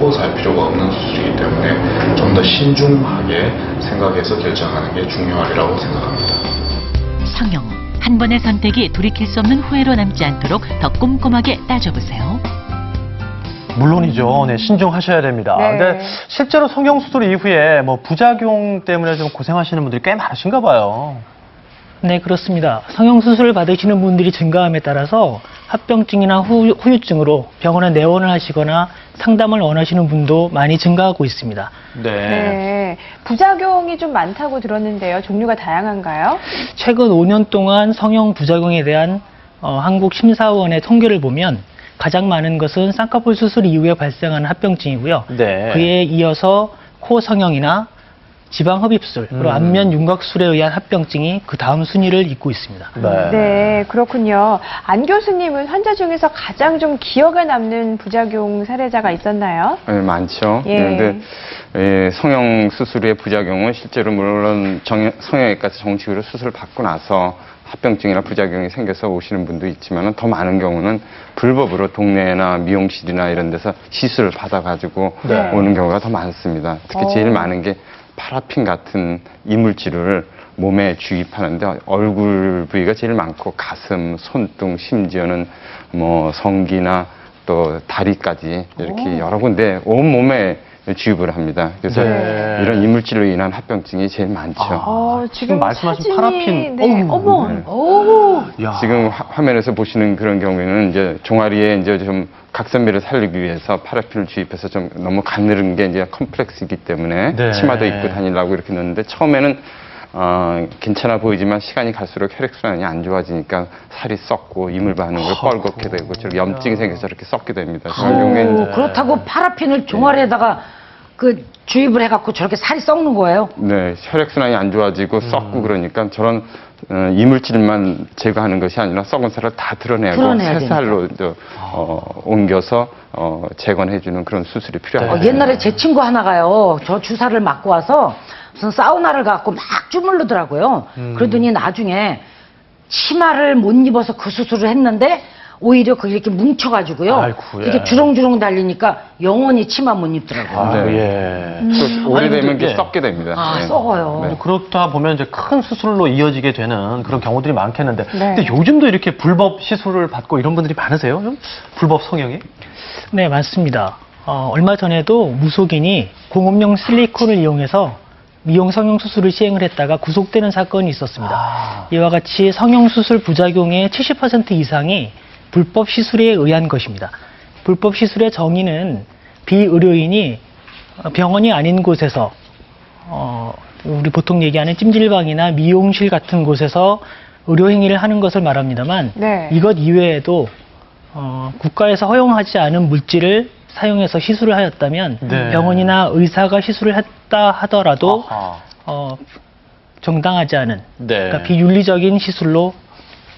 놓고 살 필요가 없는 수술이기 때문에 좀 더 신중하게 생각해서 결정하는 게 중요하리라고 생각합니다. 성형, 한 번의 선택이 돌이킬 수 없는 후회로 남지 않도록 더 꼼꼼하게 따져보세요. 물론이죠. 네, 신중하셔야 됩니다. 네. 근데 실제로 성형수술 이후에 뭐 부작용 때문에 좀 고생하시는 분들이 꽤 많으신가 봐요. 네, 그렇습니다. 성형수술을 받으시는 분들이 증가함에 따라서 합병증이나 후유증으로 병원에 내원을 하시거나 상담을 원하시는 분도 많이 증가하고 있습니다. 네. 부작용이 좀 많다고 들었는데요. 종류가 다양한가요? 최근 5년 동안 성형 부작용에 대한 한국심사원의 통계를 보면 가장 많은 것은 쌍꺼풀 수술 이후에 발생하는 합병증이고요. 네. 그에 이어서 코 성형이나 지방 흡입술, 그리고 안면 윤곽술에 의한 합병증이 그 다음 순위를 잇고 있습니다. 네, 그렇군요. 안 교수님은 환자 중에서 가장 좀 기억에 남는 부작용 사례자가 있었나요? 네, 많죠. 예. 그런데 성형 수술의 부작용은 실제로 물론 성형외과에서 정식으로 수술 받고 나서 합병증이나 부작용이 생겨서 오시는 분도 있지만 더 많은 경우는 불법으로 동네나 미용실이나 이런 데서 시술을 받아가지고 네. 오는 경우가 더 많습니다. 특히 제일 많은 게 파라핀 같은 이물질을 몸에 주입하는데 얼굴 부위가 제일 많고 가슴, 손등, 심지어는 뭐 성기나 또 다리까지 이렇게 여러 군데 온 몸에 주입을 합니다. 그래서 네. 이런 이물질로 인한 합병증이 제일 많죠. 지금 말씀하신 사진이, 파라핀. 네. 어머, 야. 지금 화면에서 보시는 그런 경우에는 이제 종아리에 이제 좀 각선미를 살리기 위해서 파라핀을 주입해서 좀 너무 가늘은 게 이제 컴플렉스이기 때문에 네. 치마도 입고 다니려고 이렇게 넣는데 처음에는 괜찮아 보이지만 시간이 갈수록 혈액순환이 안 좋아지니까 살이 썩고 이물 반응으로 뻘겋게 되고 저렇게 염증이 생겨서 저렇게 썩게 됩니다. 그런 경우에는 그렇다고 파라핀을 종아리에다가 그 주입을 해갖고 저렇게 살이 썩는 거예요? 네, 혈액순환이 안 좋아지고 썩고 그러니까 저런 이물질만 제거하는 것이 아니라 썩은 살을 다 드러내고 드러내야 새 살로 옮겨서 재건해주는 그런 수술이 필요합니다. 옛날에 제 친구 하나가요, 저 주사를 맞고 와서 무슨 사우나를 갖고 막 주물르더라고요. 그러더니 나중에 치마를 못 입어서 그 수술을 했는데 오히려 그게 이렇게 뭉쳐가지고요. 아이고, 예. 이렇게 주렁주렁 달리니까 영원히 치마 못 입더라고요. 예. 또 오래되면 아니, 근데, 이게 썩게 됩니다. 아, 네. 썩어요. 네. 그렇다 보면 이제 큰 수술로 이어지게 되는 그런 경우들이 많겠는데, 네. 근데 요즘도 이렇게 불법 시술을 받고 이런 분들이 많으세요? 좀? 불법 성형이? 네, 맞습니다. 얼마 전에도 무속인이 공업용 실리콘을 이용해서 미용 성형 수술을 시행을 했다가 구속되는 사건이 있었습니다. 이와 같이 성형 수술 부작용의 70% 이상이 불법 시술에 의한 것입니다. 불법 시술의 정의는 비의료인이 병원이 아닌 곳에서 우리 보통 얘기하는 찜질방이나 미용실 같은 곳에서 의료 행위를 하는 것을 말합니다만 네. 이것 이외에도 국가에서 허용하지 않은 물질을 사용해서 시술을 하였다면 네. 병원이나 의사가 시술을 했다 하더라도 정당하지 않은 네. 그러니까 비윤리적인 시술로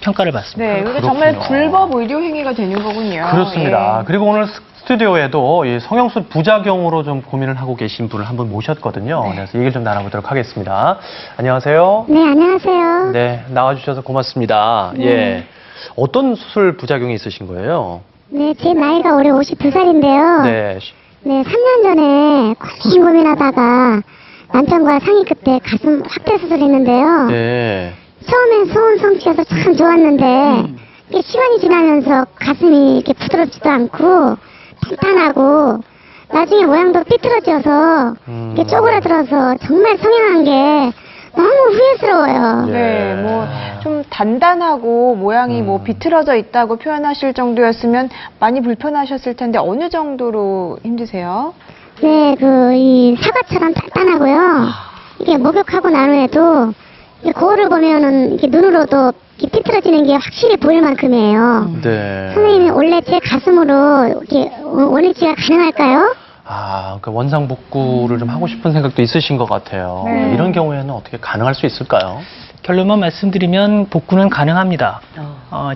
평가를 받습니다. 네, 그러니까 정말 그렇군요. 불법 의료 행위가 되는 거군요. 그렇습니다. 예. 그리고 오늘 스튜디오에도 이 성형수술 부작용으로 좀 고민을 하고 계신 분을 한 분 모셨거든요. 네. 그래서 얘기를 좀 나눠보도록 하겠습니다. 안녕하세요. 네, 안녕하세요. 네, 나와주셔서 고맙습니다. 예. 어떤 수술 부작용이 있으신 거예요? 네, 제 나이가 올해 52살인데요. 네. 네, 3년 전에 고민하다가 남편과 상의 끝에 가슴 확대 수술했는데요. 네. 처음엔 소원 성취여서 참 좋았는데 이게 시간이 지나면서 가슴이 이렇게 부드럽지도 않고 탄탄하고 나중에 모양도 삐뚤어져서 이게 쪼그라들어서 정말 성형한 게 너무 후회스러워요. 네, 뭐 좀 단단하고 모양이 뭐 비틀어져 있다고 표현하실 정도였으면 많이 불편하셨을 텐데 어느 정도로 힘드세요? 네, 이 사과처럼 단단하고요. 이게 목욕하고 난 후에도 이 거울을 보면은 이렇게 눈으로도 이렇게 삐뚤어지는 게 확실히 보일 만큼이에요. 네. 선생님이 원래 제 가슴으로 이렇게 원위치가 가능할까요? 그 원상복구를 좀 하고 싶은 생각도 있으신 것 같아요. 네. 이런 경우에는 어떻게 가능할 수 있을까요? 결론만 말씀드리면 복구는 가능합니다.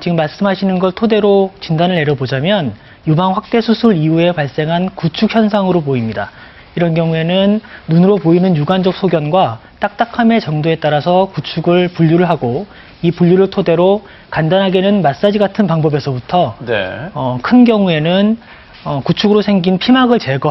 지금 말씀하시는 걸 토대로 진단을 내려보자면 유방 확대 수술 이후에 발생한 구축 현상으로 보입니다. 이런 경우에는 눈으로 보이는 육안적 소견과 딱딱함의 정도에 따라서 구축을 분류를 하고 이 분류를 토대로 간단하게는 마사지 같은 방법에서부터 네. 큰 경우에는 구축으로 생긴 피막을 제거하고